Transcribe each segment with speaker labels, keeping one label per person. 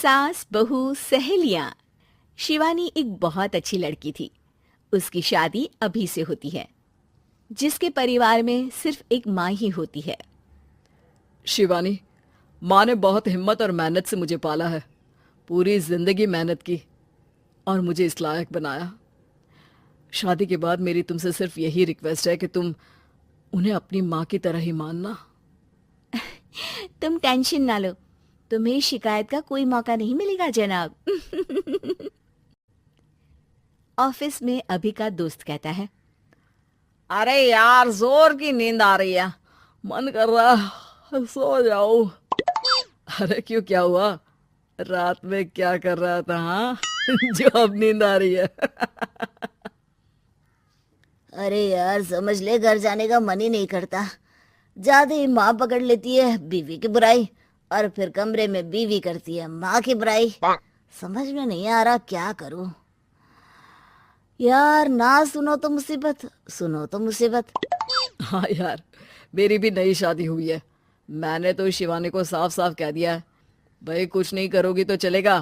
Speaker 1: सास बहू सहेलियां। शिवानी एक बहुत अच्छी लड़की थी। उसकी शादी अभी से होती है, जिसके परिवार में सिर्फ एक माँ ही होती है।
Speaker 2: शिवानी, माँ ने बहुत हिम्मत और मेहनत से मुझे पाला है। पूरी जिंदगी मेहनत की और मुझे इस लायक बनाया। शादी के बाद मेरी तुमसे सिर्फ यही रिक्वेस्ट है कि तुम उन्हें अपनी माँ की तरह ही मानना।
Speaker 1: तुम टेंशन ना लो, तुम्हें शिकायत का कोई मौका नहीं मिलेगा जनाब। ऑफिस में अभी का दोस्त कहता है,
Speaker 2: अरे यार, जोर की नींद आ रही है, मन कर रहा है सो जाओ। अरे क्यों, क्या हुआ? रात में क्या कर रहा था? हाँ जो अब नींद आ रही है।
Speaker 3: अरे यार, समझ ले, घर जाने का मन ही नहीं करता। जाते ही माँ पकड़ लेती है बीवी की बुराई, और फिर कमरे में बीवी करती है माँ की बुराई। समझ में नहीं आ रहा क्या करूं। यार, ना सुनो तो मुसीबत, सुनो तो मुसीबत।
Speaker 2: हाँ यार, मेरी भी नई शादी हुई है। मैंने तो शिवानी को साफ साफ कह दिया है, भाई कुछ नहीं करोगी तो चलेगा,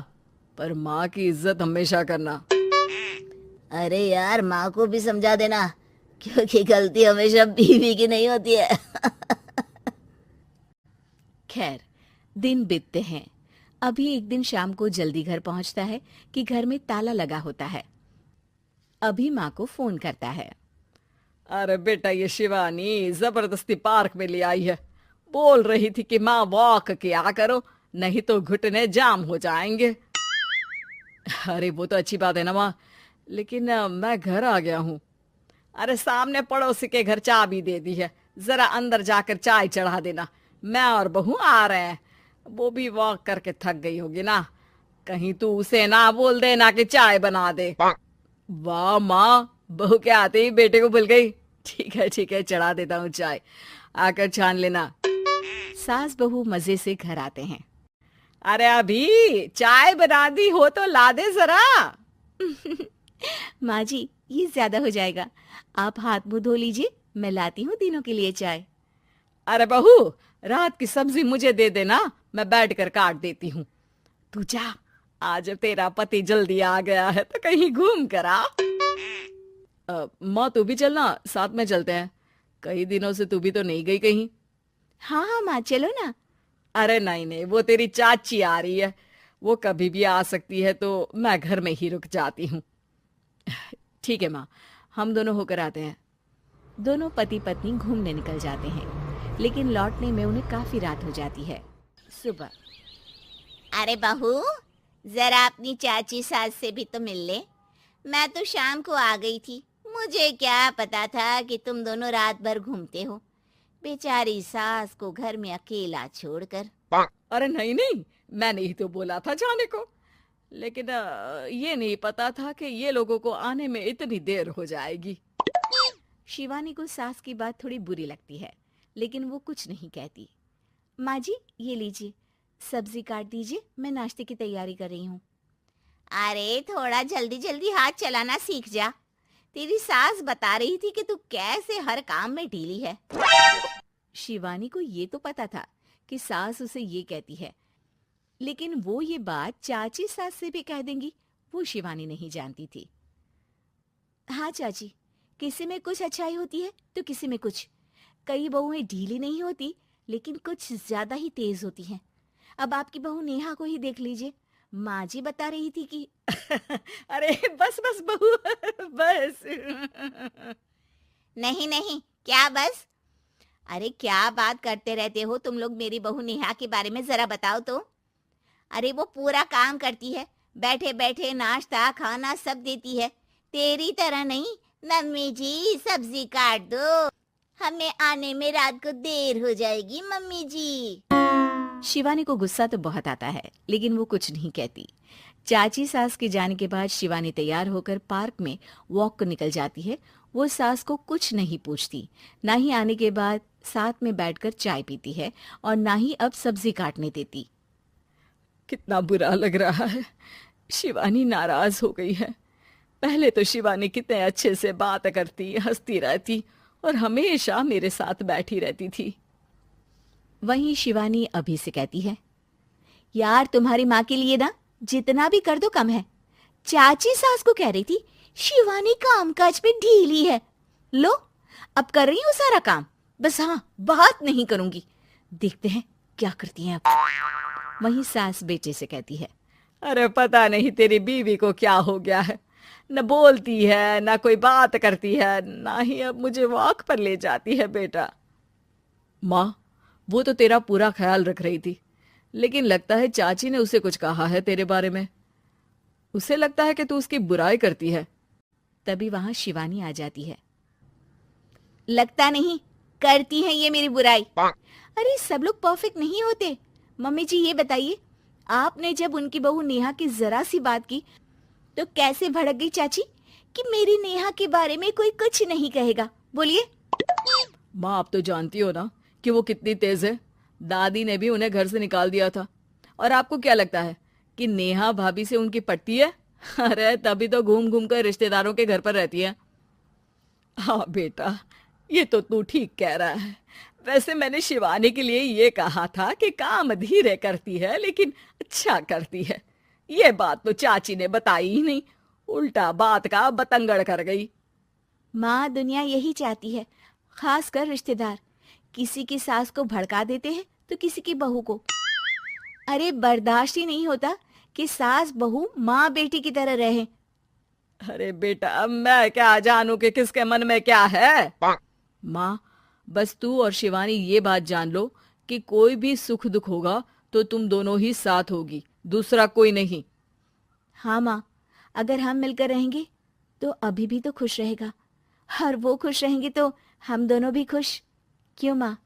Speaker 2: पर माँ की इज्जत हमेशा करना।
Speaker 3: अरे यार, माँ को भी समझा देना, क्योंकि गलती हमेशा बीवी की नहीं होती है।
Speaker 1: खैर, दिन बीतते हैं। अभी एक दिन शाम को जल्दी घर पहुंचता है कि घर में ताला लगा होता है। अभी माँ को फोन करता है।
Speaker 2: अरे बेटा, ये शिवानी जबरदस्ती पार्क में ले आई है। बोल रही थी कि माँ वॉक किया करो, नहीं तो घुटने जाम हो जाएंगे। अरे वो तो अच्छी बात है ना माँ, लेकिन मैं घर आ गया हूँ। अरे सामने पड़ोसी के घर चाबी दे दी है, जरा अंदर जाकर चाय चढ़ा देना। मैं और बहू आ रहे हैं, वो भी वॉक करके थक गई होगी ना। कहीं तू उसे ना बोल देना कि चाय बना दे। वाह माँ, बहू के आते ही बेटे को भूल गई। ठीक है, चढ़ा देता हूँ चाय, आकर छान लेना।
Speaker 1: सास बहू मजे से घर आते हैं।
Speaker 2: अरे अभी चाय बना दी हो तो ला दे जरा।
Speaker 1: माँ जी, ये ज्यादा हो जाएगा, आप हाथ मुंह धो लीजिए, मैं लाती हूँ तीनों के लिए चाय।
Speaker 2: अरे बहू, रात की सब्जी मुझे दे देना, मैं बैठ कर काट देती हूँ। तू जा, आज तेरा पति जल्दी आ गया है तो कहीं घूम कर आ। माँ तू भी चलना, साथ में चलते हैं। कई दिनों से तू भी तो नहीं गई कहीं।
Speaker 1: हाँ हाँ माँ, चलो ना।
Speaker 2: अरे नहीं, वो तेरी चाची आ रही है, वो कभी भी आ सकती है, तो मैं घर में ही रुक जाती हूँ। ठीक है माँ, हम दोनों होकर आते हैं।
Speaker 1: दोनों पति पत्नी घूमने निकल जाते हैं, लेकिन लौटने में उन्हें काफी रात हो जाती है। सुबह,
Speaker 3: अरे बहू, जरा अपनी चाची सास से भी तो मिल ले। मैं तो शाम को आ गई थी, मुझे क्या पता था कि तुम दोनों रात भर घूमते हो, बेचारी सास को घर में अकेला छोड़कर।
Speaker 2: अरे नहीं, मैंने ही तो बोला था जाने को, लेकिन ये नहीं पता था कि ये लोगों को आने में इतनी देर हो जाएगी।
Speaker 1: शिवानी को सास की बात थोड़ी बुरी लगती है, लेकिन वो कुछ नहीं कहती। माँ जी, ये लीजिए, सब्जी काट दीजिए, मैं नाश्ते की तैयारी कर रही हूँ।
Speaker 3: अरे थोड़ा जल्दी जल्दी हाथ चलाना सीख जा। तेरी सास बता रही थी कि तू कैसे हर काम में ढीली है।
Speaker 1: शिवानी को ये तो पता था कि सास उसे ये कहती है, लेकिन वो ये बात चाची सास से भी कह देंगी, वो शिवानी नहीं जानती थी। हाँ चाची, किसी में कुछ अच्छाई होती है तो किसी में कुछ। कई बहुएं ढीली नहीं होती, लेकिन कुछ ज्यादा ही तेज होती हैं। अब आपकी बहू नेहा को ही देख लीजिए, माँ जी बता रही थी कि
Speaker 2: अरे बस बहू, बस।
Speaker 3: नहीं, क्या बस? अरे क्या बात करते रहते हो तुम लोग मेरी बहू नेहा के बारे में, जरा बताओ तो। अरे वो पूरा काम करती है, बैठे बैठे नाश्ता खाना सब देती है। तेरी तरह नहीं, मम्मी जी सब्जी काट दो, हमें आने में रात को देर हो जाएगी मम्मी जी।
Speaker 1: शिवानी को गुस्सा तो बहुत आता है, लेकिन वो कुछ नहीं कहती। चाची सास के जाने के बाद शिवानी तैयार होकर पार्क में वॉक को निकल जाती है। वो सास को कुछ नहीं पूछती, ना ही आने के बाद साथ में बैठकर चाय पीती है, और ना ही अब सब्जी काटने देती।
Speaker 2: कितना बुरा लग रहा है, शिवानी नाराज हो गई है। पहले तो शिवानी कितने अच्छे से बात करती, हंसती रहती और हमेशा मेरे साथ बैठी रहती थी।
Speaker 1: वहीं शिवानी अभी से कहती है, यार तुम्हारी माँ के लिए ना जितना भी कर दो कम है। चाची सास को कह रही थी शिवानी कामकाज पे ढीली है। लो अब कर रही हूँ सारा काम, बस हाँ बात नहीं करूंगी। देखते हैं क्या करती हैं अब। वहीं सास बेटे से कहती है,
Speaker 2: अरे पता नहीं तेरी बीवी को क्या हो गया है, न बोलती है न कोई बात करती है, ना ही अब मुझे वॉक पर ले जाती है बेटा। माँ, वो तो तेरा पूरा ख्याल रख रही थी, लेकिन लगता है चाची ने उसे कुछ कहा है तेरे बारे में। उसे लगता है कि तू उसकी बुराई करती है।
Speaker 1: तभी वहां शिवानी आ जाती है। लगता नहीं, करती है ये मेरी बुराई। अरे सब लोग परफेक्ट नहीं होते। मम्मी जी ये बताइए, आपने जब उनकी बहू नेहा की जरा सी बात की तो कैसे भड़क गई चाची कि मेरी नेहा के बारे में कोई कुछ नहीं कहेगा? बोलिए।
Speaker 2: माँ, आप तो जानती हो ना कि वो कितनी तेज है। दादी ने भी उन्हें घर से निकाल दिया था। और आपको क्या लगता है कि नेहा भाभी से उनकी पटती है? अरे तभी तो घूम घूम कर रिश्तेदारों के घर पर रहती है। हाँ बेटा, ये तो तू ठीक कह रहा है। वैसे मैंने शिवानी के लिए ये कहा था कि काम धीरे करती है लेकिन अच्छा करती है। ये बात तो चाची ने बताई ही नहीं, उल्टा बात का बतंगड़ कर गई।
Speaker 1: माँ, दुनिया यही चाहती है, खासकर रिश्तेदार। किसी की सास को भड़का देते हैं तो किसी की बहू को। अरे बर्दाश्त ही नहीं होता कि सास बहू माँ बेटी की तरह रहे।
Speaker 2: अरे बेटा, मैं क्या जानूं कि किसके मन में क्या है। माँ, बस तू और शिवानी ये बात जान लो कि कोई भी सुख दुख होगा तो तुम दोनों ही साथ होगी, दूसरा कोई नहीं।
Speaker 1: हाँ माँ, अगर हम मिलकर रहेंगे तो अभी भी तो खुश रहेगा, और वो खुश रहेंगे तो हम दोनों भी खुश। क्यों माँ?